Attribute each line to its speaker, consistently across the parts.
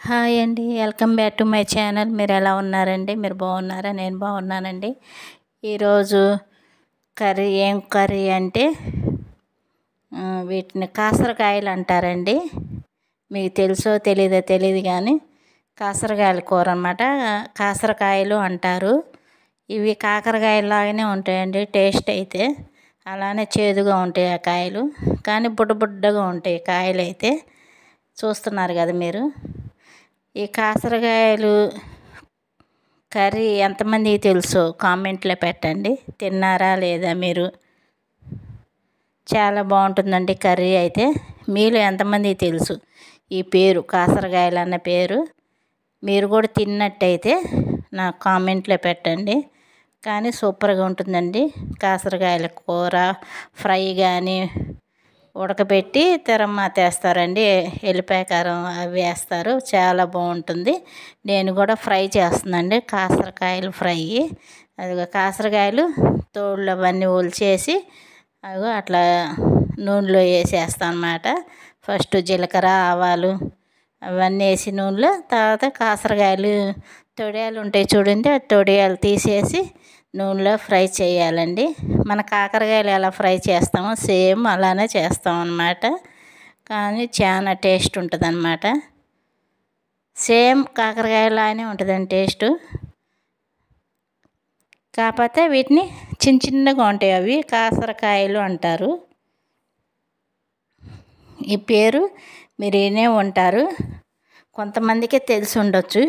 Speaker 1: Hi అండి, welcome back to my channel. మీరు ఎలా ఉన్నారండి? మీరు బాగున్నారా? నేను బాగున్నానండి. ఈరోజు ఏం కర్రీ అంటే వీటిని కాసరకాయలు అంటారండి. మీకు తెలుసో తెలియదు కానీ కాసరకాయల కూర అన్నమాట. కాసరకాయలు అంటారు. ఇవి కాకరకాయలాగానే ఉంటాయండి. టేస్ట్ అయితే అలానే చేదుగా ఉంటాయి ఆ కాయలు, కానీ బుడ్డగా ఉంటాయి కాయలు అయితే. చూస్తున్నారు కదా మీరు. ఈ కాసరకాయలు కర్రీ ఎంతమందికి తెలుసో కామెంట్లో పెట్టండి. తిన్నారా లేదా మీరు? చాలా బాగుంటుందండి కర్రీ అయితే. మీలో ఎంతమందికి తెలుసు ఈ పేరు కాసరకాయలు అన్న పేరు? మీరు కూడా తిన్నట్టయితే నాకు కామెంట్లో పెట్టండి. కానీ సూపర్గా ఉంటుందండి కాసరకాయల కూర. ఫ్రై కానీ ఉడకబెట్టి తెరమాతేస్తారండి, ఎల్లిపాయ కారం అవి వేస్తారు, చాలా బాగుంటుంది. నేను కూడా ఫ్రై చేస్తున్నానండి, కాసరకాయలు ఫ్రై. అదిగో కాసరకాయలు తోళ్ళు అవన్నీ ఒలిచేసి అదిగో అట్లా నూనెలో వేసేస్తాను అన్నమాట. ఫస్ట్ జీలకర్ర ఆవాలు అవన్నీ వేసి నూనెలో, తర్వాత కాసరకాయలు తొడియాలు ఉంటాయి చూడండి, ఆ తొడియాలు తీసేసి నూనెలో ఫ్రై చేయాలండి. మన కాకరకాయలు ఎలా ఫ్రై చేస్తామో సేమ్ అలానే చేస్తాం అన్నమాట. కానీ చాలా టేస్ట్ ఉంటుంది అన్నమాట. సేమ్ కాకరకాయలానే ఉంటుందండి టేస్టు. కాకపోతే వీటిని చిన్నగా ఉంటాయి, అవి కాసరకాయలు అంటారు. ఈ పేరు మీరు వినే ఉంటారు, కొంతమందికే తెలిసి ఉండొచ్చు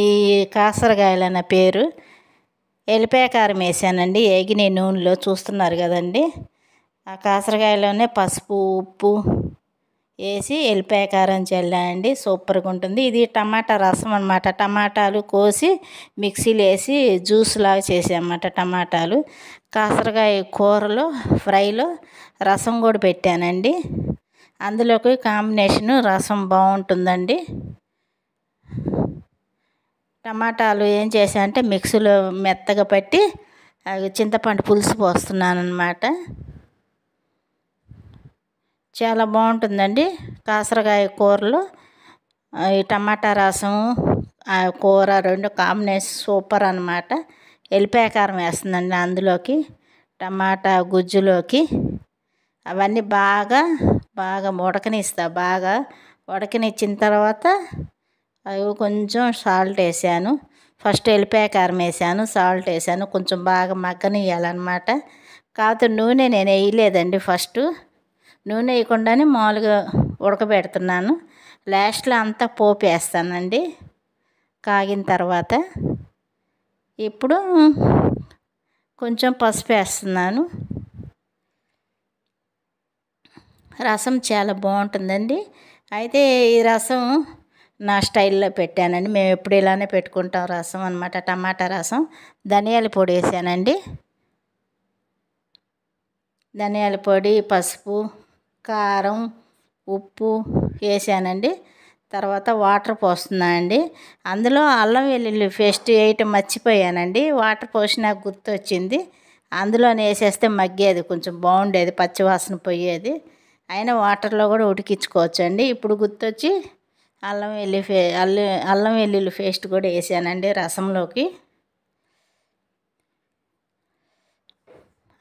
Speaker 1: ఈ కాసరకాయలు అన్న పేరు. ఎల్లిపాయ కారం వేసానండి ఏగిన నూనెలో, చూస్తున్నారు కదండి. ఆ కాసరకాయలోనే పసుపు ఉప్పు వేసి ఎల్లిపాయ కారం చల్లానండి. సూపర్గా ఉంటుంది. ఇది టమాటా రసం అన్నమాట. టమాటాలు కోసి మిక్సీలో వేసి జ్యూస్ లాగా చేసామన్నమాట. టమాటాలు కాసరకాయ కూరలో ఫ్రైలో రసం కూడా పెట్టానండి. అందులోకి కాంబినేషను రసం బాగుంటుందండి. టమాటాలు ఏం చేశానంటే మిక్సీలో మెత్తగా పట్టి అవి చింతపండు పులుసు పోస్తున్నాను అన్నమాట. చాలా బాగుంటుందండి కాసరకాయ కూరలో ఈ టమాటా రసం ఆ కూర రెండు కాంబినేషన్ సూపర్ అన్నమాట. ఎల్లిపాయ కారం వేస్తుందండి అందులోకి, టమాటా గుజ్జులోకి. అవన్నీ బాగా ఉడకనిస్తా. బాగా ఉడకనిచ్చిన తర్వాత అవి కొంచెం సాల్ట్ వేసాను. ఫస్ట్ ఎల్లిపాయ కారం వేసాను, సాల్ట్ వేసాను, కొంచెం బాగా మగ్గనివ్వాలన్నమాట. కాకపోతే నూనె నేను వేయలేదండి. ఫస్ట్ నూనె వేయకుండానే మామూలుగా ఉడకబెడుతున్నాను. లాస్ట్లో అంతా పోపు వేస్తానండి కాగిన తర్వాత. ఇప్పుడు కొంచెం పసుపు వేస్తున్నాను. రసం చాలా బాగుంటుందండి. అయితే ఈ రసం నా స్టైల్లో పెట్టానండి. మేము ఎప్పుడు ఇలానే పెట్టుకుంటాం రసం అన్నమాట. టమాటా రసం. ధనియాల పొడి వేసానండి. ధనియాల పొడి, పసుపు, కారం, ఉప్పు వేసానండి. తర్వాత వాటర్ పోస్తున్నానండి. అందులో అల్లం వెల్లుల్లి పేస్ట్ వేయటం మర్చిపోయానండి. వాటర్ పోసి నాకు గుర్తొచ్చింది. అందులోనే వేసేస్తే మగ్గేది, కొంచెం బాగుండేది, పచ్చివాసన పోయేది. అయినా వాటర్లో కూడా ఉడికించుకోవచ్చండి. ఇప్పుడు గుర్తొచ్చి అల్లం వెల్లుల్లి పేస్ట్ కూడా వేసానండి రసంలోకి.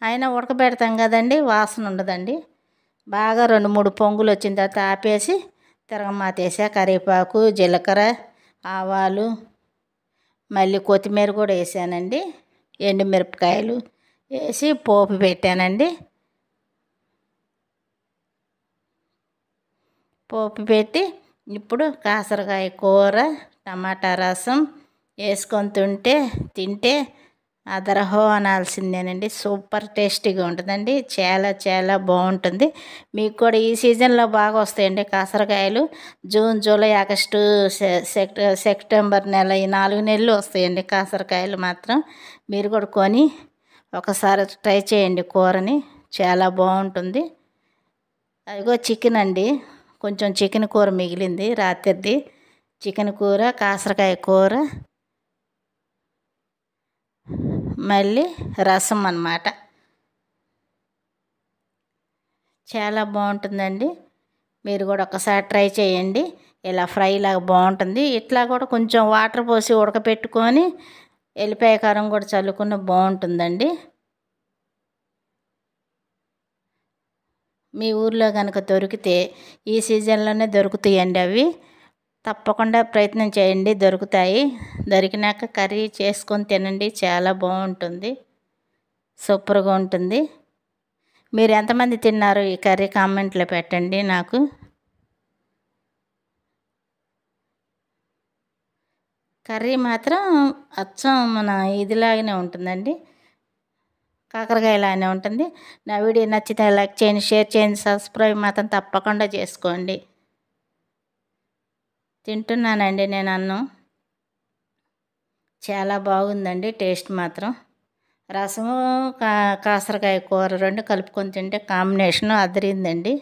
Speaker 1: అయినా ఉడకబెడతాం కదండి, వాసన ఉండదండి. బాగా 2-3 పొంగులు వచ్చిన తర్వాత ఆపేసి తిరగమాతేసా. కరివేపాకు, జీలకర్ర, ఆవాలు, మళ్ళీ కొత్తిమీర కూడా వేసానండి. ఎండుమిరపకాయలు వేసి పోపు పెట్టానండి. పోపు పెట్టి ఇప్పుడు కాసరకాయ కూర టమాటా రసం వేసుకొని తింటే అదరహో అనాల్సిందేనండి. సూపర్ టేస్టీగా ఉంటుందండి. చాలా బాగుంటుంది. మీకు కూడా ఈ సీజన్లో బాగా వస్తాయండి కాసరకాయలు. జూన్, జూలై, ఆగస్టు, సెప్టెంబర్ నెల, ఈ 4 నెలలు వస్తాయండి కాసరకాయలు మాత్రం. మీరు కూడా కొని ఒకసారి ట్రై చేయండి కూరని, చాలా బాగుంటుంది. అదిగో చికెన్ అండి, కొంచెం చికెన్ కూర మిగిలింది రాత్రిది. చికెన్ కూర, కాసరకాయ కూర, మళ్ళీ రసం అన్నమాట. చాలా బాగుంటుందండి. మీరు కూడా ఒకసారి ట్రై చేయండి. ఇలా ఫ్రై లాగా బాగుంటుంది. ఇట్లా కూడా కొంచెం వాటర్ పోసి ఉడకపెట్టుకొని ఎల్లిపాయ కారం కూడా చల్లుకున్న బాగుంటుందండి. మీ ఊర్లో కనుక దొరికితే ఈ సీజన్లోనే దొరుకుతాయండి అవి. తప్పకుండా ప్రయత్నం చేయండి, దొరుకుతాయి. దొరికినాక కర్రీ చేసుకొని తినండి, చాలా బాగుంటుంది, సూపర్గా ఉంటుంది. మీరు ఎంతమంది తిన్నారు ఈ కర్రీ కామెంట్లో పెట్టండి నాకు. కర్రీ మాత్రం అచ్చం మన ఇదిలాగానే ఉంటుందండి, కాకరకాయలాగానే ఉంటుంది. నా వీడియో నచ్చితే లైక్ చేయండి, షేర్ చేయండి, సబ్స్క్రైబ్ మాత్రం తప్పకుండా చేసుకోండి. తింటున్నానండి నేను అన్నం, చాలా బాగుందండి టేస్ట్ మాత్రం. రసము కాసరకాయ కూర రెండు కలుపుకొని తింటే కాంబినేషను అదిరిందండి.